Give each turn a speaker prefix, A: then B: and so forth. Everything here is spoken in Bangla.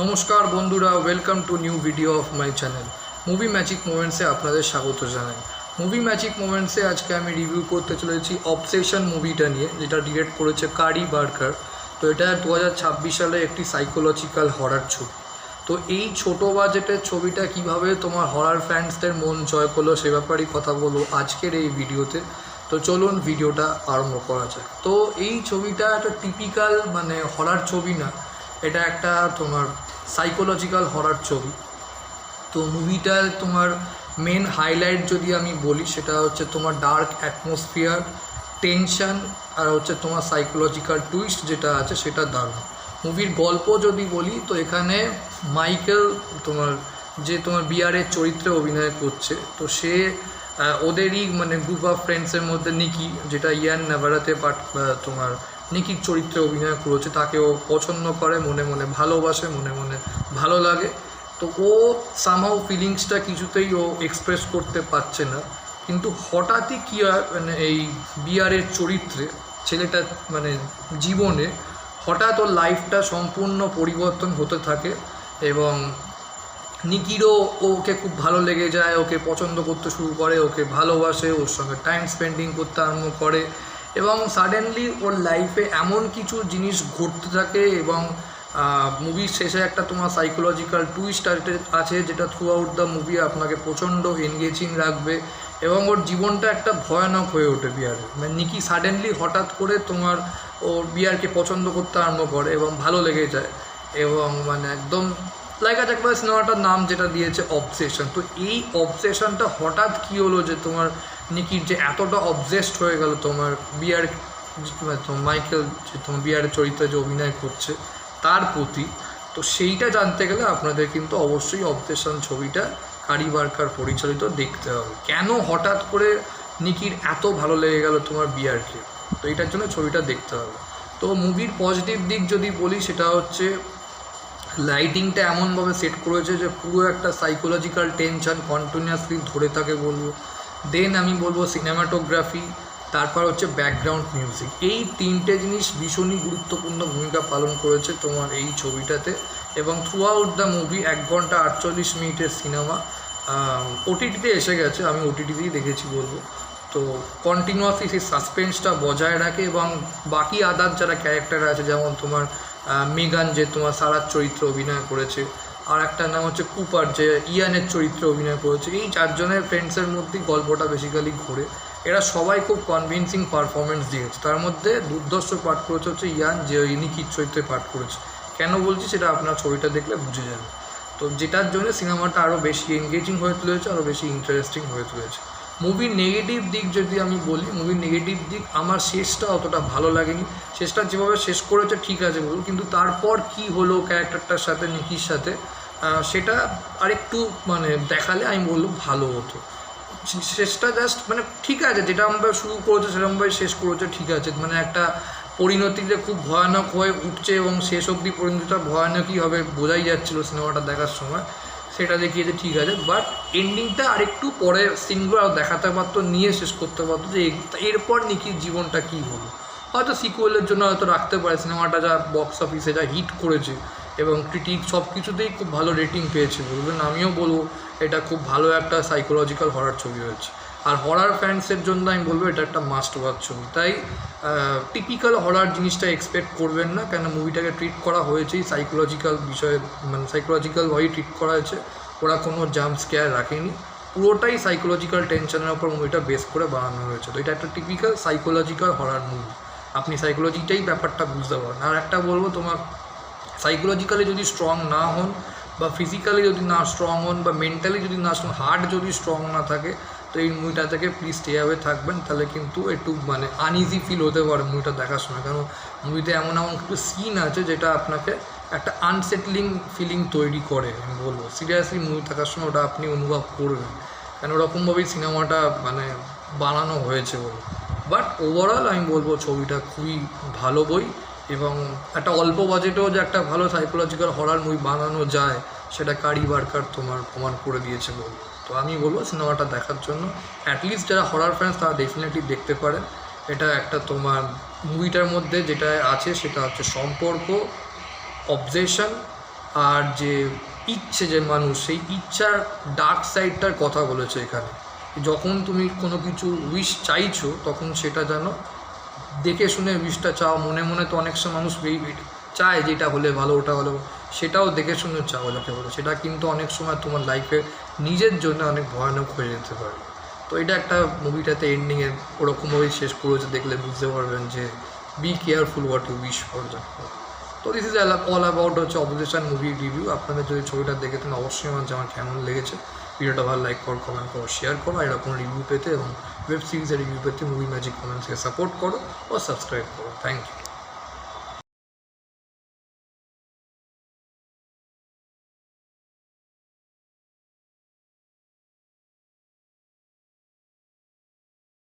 A: নমস্কার বন্ধুরা, welcome to new video of my channel movie magic মোমেন্টসে আপনাদের স্বাগত জানাই। মুভি ম্যাজিক মোমেন্টসে আজকে আমি রিভিউ করতে চলেছি অবসেশন মুভিটা নিয়ে, যেটা ডিরেক্ট করেছে কারি বার্কার। তো এটা 2026 সালে একটি সাইকোলজিক্যাল হরার ছবি। তো এই ছোট বাজেটের ছবিটা কিভাবে তোমার হরার ফ্যান্সদের মন জয় করলো সে ব্যাপারেই কথা বলবো আজকের এই ভিডিওতে। তো চলুন ভিডিওটা আরম্ভ করা যায়। তো এই ছবিটা একটা টিপিক্যাল হরার ছবি না, এটা একটা তোমার সাইকোলজিক্যাল হরার ছবি। তো মুভিটার তোমার মেন হাইলাইট যদি আমি বলি, সেটা হচ্ছে তোমার ডার্ক অ্যাটমসফিয়ার, টেনশন, আর হচ্ছে তোমার সাইকোলজিক্যাল টুইস্ট যেটা আছে সেটা দারুণ। মুভির গল্প যদি বলি, তো এখানে মাইকেল তোমার তোমার বিয়ারের চরিত্রে অভিনয় করছে। তো সে ওদেরই গ্রুপ অফ ফ্রেন্ডসের মধ্যে নিকি, যেটা ইয়ান নাভারাতে তোমার নিকির চরিত্রে অভিনয় করেছে, তাকে ও পছন্দ করে, মনে মনে ভালোবাসে, মনে মনে ভালো লাগে। তো ও সামহাউ ফিলিংসটা কিছুতেই ও এক্সপ্রেস করতে পারছে না, কিন্তু হঠাৎই কী হয় এই বিয়ারের চরিত্রে ছেলেটা জীবনে হঠাৎ ওর লাইফটা সম্পূর্ণ পরিবর্তন হতে থাকে এবং নিকিরও ওকে খুব ভালো লেগে যায়, ওকে পছন্দ করতে শুরু করে, ওকে ভালোবাসে, ওর সঙ্গে টাইম স্পেন্ডিং করতে আরম্ভ করে এবং সাডেনলি ওর লাইফে এমন কিছু জিনিস ঘটতে থাকে এবং মুভির শেষে একটা তোমার সাইকোলজিক্যাল টুইস্ট আছে, যেটা থ্রু আউট দ্য মুভি আপনাকে প্রচণ্ড এনগেজিং রাখবে এবং ওর জীবনটা একটা ভয়ানক হয়ে ওঠে বিয়ারের। নিকি সাডেনলি হঠাৎ করে তোমার ওর বিয়ারকে পছন্দ করতে আরম্ভ করে এবং ভালো লেগে যায় এবং একদম লাইক আছে একটা সিনেমাটার নাম যেটা দিয়েছে অবসেশন। তো এই অবসেশনটা হঠাৎ কী হলো যে তোমার নিকির যে এতটা অবসেসড হয়ে গেল তোমার বিয়ার, মাইকেল যে তোমার বিয়ারের চরিত্রে যে অভিনয় করছে তার প্রতি। তো সেইটা জানতে গেলে আপনাদের কিন্তু অবশ্যই অবসেশন ছবিটা কারি বার্কার পরিচালিত দেখতে হবে। কেন হঠাৎ করে নিকির এত ভালো লেগে গেল তোমার বিয়ারকে, তো এটার জন্য ছবিটা দেখতে হবে। তো মুভির পজিটিভ দিক যদি বলি, সেটা হচ্ছে লাইটিংটা এমনভাবে সেট করেছে যে পুরো একটা সাইকোলজিক্যাল টেনশন কন্টিনিউয়াসলি ধরে থাকে বলবো। দেন আমি বলবো সিনেমাটোগ্রাফি, তারপর হচ্ছে ব্যাকগ্রাউন্ড মিউজিক। এই তিনটে জিনিস ভীষণই গুরুত্বপূর্ণ ভূমিকা পালন করেছে তোমার এই ছবিটাতে এবং থ্রু আউট দ্য মুভি 1 ঘন্টা 48 মিনিটের সিনেমা ওটিটিতে এসে গেছে, আমি ওটিটিতেই দেখেছি বলবো। তো কন্টিনিউয়াসলি সেই সাসপেন্সটা বজায় রাখে এবং বাকি আদার যারা ক্যারেক্টার আছে, যেমন তোমার মেগান যে তোমার সারার চরিত্রে অভিনয় করেছে, আর একটা নাম হচ্ছে কুপার যে ইয়ানের চরিত্রে অভিনয় করেছে, এই চারজনের ফ্রেন্ডসের মধ্যেই গল্পটা বেসিক্যালি ঘুরে। এরা সবাই খুব কনভিনসিং পারফরমেন্স দিয়েছে। তার মধ্যে দুর্ধর্ষ পাঠ করেছে হচ্ছে ইয়ান, যে নিকির চরিত্রে পাঠ করেছে। কেন বলছি সেটা আপনার ছবিটা দেখলে বুঝে যাবে। তো যেটার জন্য সিনেমাটা আরও বেশি এনগেজিং হয়ে তুলেছে, আরও বেশি ইন্টারেস্টিং হয়ে তুলেছে। মুভির নেগেটিভ দিক যদি আমি বলি, মুভির নেগেটিভ দিক আমার শেষটা অতটা ভালো লাগেনি। শেষটা যেভাবে শেষ করেছে ঠিক আছে বলুন, কিন্তু তারপর কি হলো ক্যারেক্টারটার সাথে, নিকির সাথে, সেটা আরেকটু দেখালে আমি বলবো ভালো হতো। শেষটা জাস্ট ঠিক আছে, যেটা আমরা শুরু করেছে সেরকমভাবে শেষ করেছে ঠিক আছে, একটা পরিণতিতে খুব ভয়ানক হয়ে উঠছে এবং শেষ অবধি পরিণতিটা ভয়ানকই হবে বোঝাই যাচ্ছিলো সিনেমাটা দেখার সময়, সেটা দেখিয়েছে ঠিক আছে। বাট এন্ডিংটা আরেকটু পরে সিনগুলো আরও দেখাতে পারতো, নিয়ে শেষ করতে পারতো যে এরপর নিকির জীবনটা কী হলো। হয়তো সিকুয়েলের জন্য হয়তো রাখতে পারে। সিনেমাটা যা বক্স অফিসে যা হিট করেছে এবং ক্রিটিক সব কিছুতেই খুব ভালো রেটিং পেয়েছে বলবেন, আমিও বলবো এটা খুব ভালো একটা সাইকোলজিক্যাল হরার ছবি হয়েছে। আর হরার ফ্যান্সের জন্য আমি বলবো এটা একটা মাস্ট ওয়াচ ছবি। তাই টিপিক্যাল হরার জিনিসটা এক্সপেক্ট করবেন না, কেন মুভিটাকে ট্রিট করা হয়েছেই সাইকোলজিক্যাল বিষয়ে, সাইকোলজিক্যালভাবেই ট্রিট করা হয়েছে। ওরা কোনো জাম্প স্কেয়ার রাখেনি, পুরোটাই সাইকোলজিক্যাল টেনশনের ওপর মুভিটা বেস করে বানানো হয়েছে। তো এটা একটা টিপিক্যাল সাইকোলজিক্যাল হরার মুভি, আপনি সাইকোলজিটাই ব্যাপারটা বুঝতে পারেন। আর একটা বলবো, তোমার সাইকোলজিক্যালি যদি স্ট্রং না হন বা ফিজিক্যালি যদি না স্ট্রং হন বা মেন্টালি যদি না স্ট্রং, হার্ট যদি স্ট্রং না থাকে, তো এই মুভিটা থেকে প্লিজ স্টে অ্যাওয়ে থাকবেন। তাহলে কিন্তু একটু আনইজি ফিল হতে পারে মুভিটা দেখার সময়, কারণ মুভিতে এমন কিছু সিন আছে যেটা আপনাকে একটা আনসেটলিং ফিলিং তৈরি করে। আমি বলবো সিরিয়াসলি মুভি দেখার সময় ওটা আপনি অনুভব করবেন, কেন ওরকমভাবেই সিনেমাটা বানানো হয়েছে বলে। বাট ওভারঅল আমি বলবো ছবিটা খুবই ভালো বই এবং একটা অল্প বাজেটেও যে একটা ভালো সাইকোলজিক্যাল হরার মুভি বানানো যায় সেটা কারি বার্কার তোমার প্রমাণ করে দিয়েছে বলবো। তো আমি বলবো সিনেমাটা দেখার জন্য অ্যাটলিস্ট যারা হরার ফ্যান্স তারা ডেফিনেটলি দেখতে পারেন। এটা একটা তোমার মুভিটার মধ্যে যেটা আছে সেটা হচ্ছে সম্পর্ক, অবজেশন আর যে ইচ্ছে যে মানুষ, সেই ইচ্ছার ডার্ক সাইডটার কথা বলেছে এখানে। যখন তুমি কোনো কিছু উইশ চাইছো তখন সেটা যেন দেখে শুনে উইশটা চাও। মনে মনে তো অনেক সময় মানুষ চায় যে এটা হলে ভালো, ওটা হলে, সেটাও দেখে শুনে চাও যাকে বলে, সেটা কিন্তু অনেক সময় তোমার লাইফে নিজের জন্য অনেক ভয়ানক হয়ে যেতে পারে। তো এটা একটা মুভিটাতে এন্ডিংয়ে ওরকমভাবেই শেষ করেছে, দেখলে বুঝতে পারবেন যে be careful what you wish for. তো দিস ইজ অল অ্যাবাউট হচ্ছে অবজেশন মুভি রিভিউ। আপনাদের যদি ছবিটা দেখে থাকেন অবশ্যই আমার কেমন লেগেছে, ভিডিওটা ভালো লাইক করো, কমেন্ট করো, শেয়ার করো। এরকম রিভিউ পেতে এবং ওয়েব সিরিজের রিভিউ পেতে মুভি ম্যাজিক কমেন্টসকে সাপোর্ট করো ও সাবস্ক্রাইব করো। Thank you.